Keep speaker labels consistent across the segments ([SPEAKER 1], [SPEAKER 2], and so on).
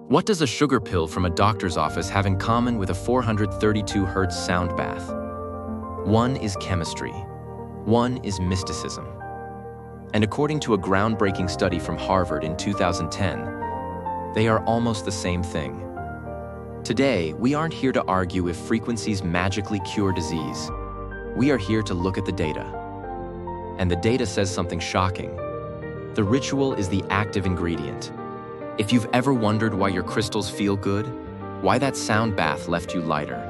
[SPEAKER 1] What does a sugar pill from a doctor's office have in common with a 432 Hz sound bath? One is chemistry. One is mysticism. And according to a groundbreaking study from Harvard in 2010, they are almost the same thing. Today, we aren't here to argue if frequencies magically cure disease. We are here to look at the data. And the data says something shocking. The ritual is the active ingredient. If you've ever wondered why your crystals feel good, why that sound bath left you lighter,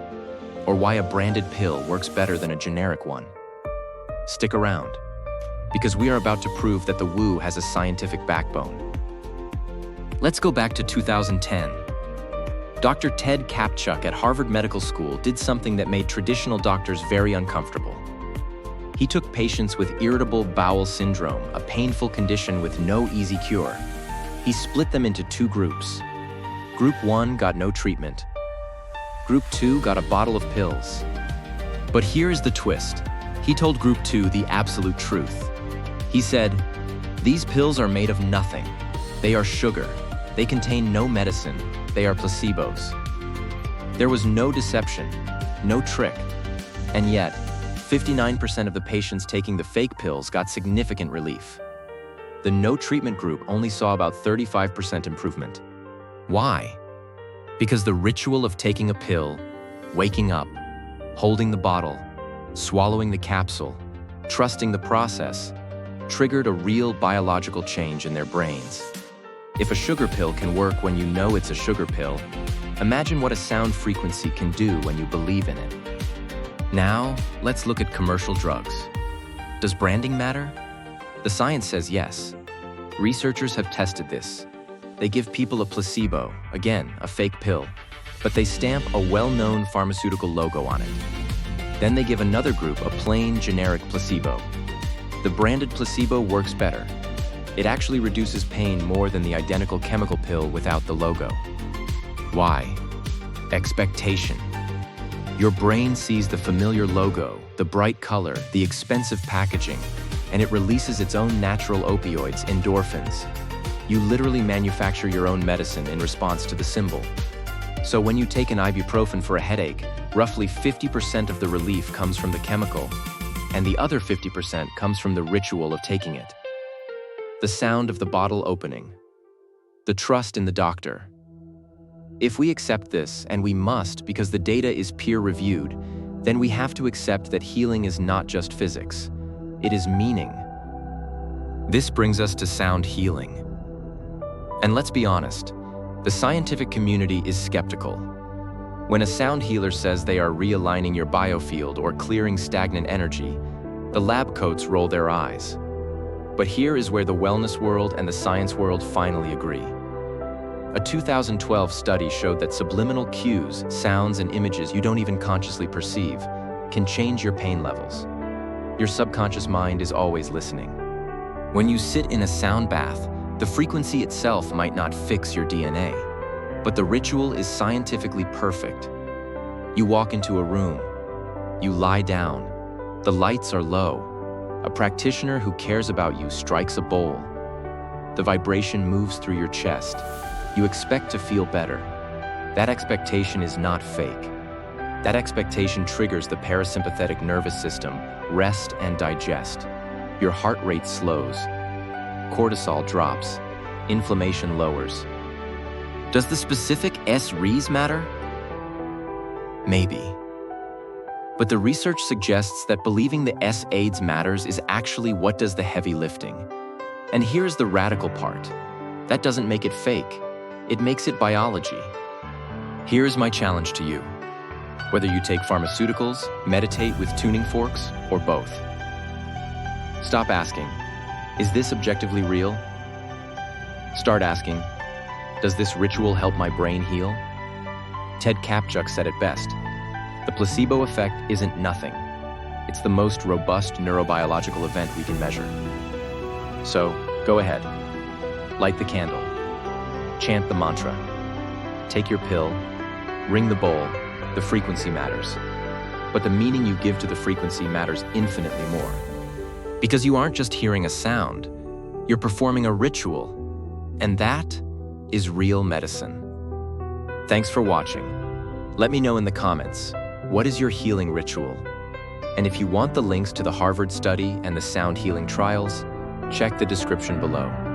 [SPEAKER 1] or why a branded pill works better than a generic one, stick around, because we are about to prove that the woo has a scientific backbone. Let's go back to 2010. Dr. Ted Kaptchuk at Harvard Medical School did something that made traditional doctors very uncomfortable. He took patients with irritable bowel syndrome, a painful condition with no easy cure. He split them into two groups. Group 1 got no treatment. Group 2 got a bottle of pills. But here's the twist. He told Group 2 the absolute truth. He said, "These pills are made of nothing. They are sugar. They contain no medicine. They are placebos." There was no deception, no trick. And yet, 59% of the patients taking the fake pills got significant relief. The no treatment group only saw about 35% improvement. Why? Because the ritual of taking a pill, waking up, holding the bottle, swallowing the capsule, trusting the process, triggered a real biological change in their brains. If a sugar pill can work when you know it's a sugar pill, imagine what a sound frequency can do when you believe in it. Now, let's look at commercial drugs. Does branding matter? The science says yes. Researchers have tested this. They give people a placebo, again, a fake pill, but they stamp a well-known pharmaceutical logo on it. Then they give another group a plain, generic placebo. The branded placebo works better. It actually reduces pain more than the identical chemical pill without the logo. Why? Expectation. Your brain sees the familiar logo, the bright color, the expensive packaging, and it releases its own natural opioids, endorphins. You literally manufacture your own medicine in response to the symbol. So when you take an ibuprofen for a headache, roughly 50% of the relief comes from the chemical, and the other 50% comes from the ritual of taking it. The sound of the bottle opening. The trust in the doctor. If we accept this, and we must because the data is peer-reviewed, then we have to accept that healing is not just physics. It is meaning. This brings us to sound healing. And let's be honest, the scientific community is skeptical. When a sound healer says they are realigning your biofield or clearing stagnant energy, the lab coats roll their eyes. But here is where the wellness world and the science world finally agree. A 2012 study showed that subliminal cues, sounds, and images you don't even consciously perceive can change your pain levels. Your subconscious mind is always listening. When you sit in a sound bath, the frequency itself might not fix your DNA, but the ritual is scientifically perfect. You walk into a room. You lie down. The lights are low. A practitioner who cares about you strikes a bowl. The vibration moves through your chest. You expect to feel better. That expectation is not fake. That expectation triggers the parasympathetic nervous system, rest and digest. Your heart rate slows. Cortisol drops. Inflammation lowers. Does the specific S-Res matter? Maybe. But the research suggests that believing the S-AIDS matters is actually what does the heavy lifting. And here's the radical part. That doesn't make it fake. It makes it biology. Here's my challenge to you. Whether you take pharmaceuticals, meditate with tuning forks, or both. Stop asking, is this objectively real? Start asking, does this ritual help my brain heal? Ted Kaptchuk said it best. The placebo effect isn't nothing. It's the most robust neurobiological event we can measure. So, go ahead. Light the candle. Chant the mantra. Take your pill. Ring the bowl. The frequency matters. But the meaning you give to the frequency matters infinitely more. Because you aren't just hearing a sound, you're performing a ritual. And that is real medicine. Thanks for watching. Let me know in the comments, what is your healing ritual? And if you want the links to the Harvard study and the sound healing trials, check the description below.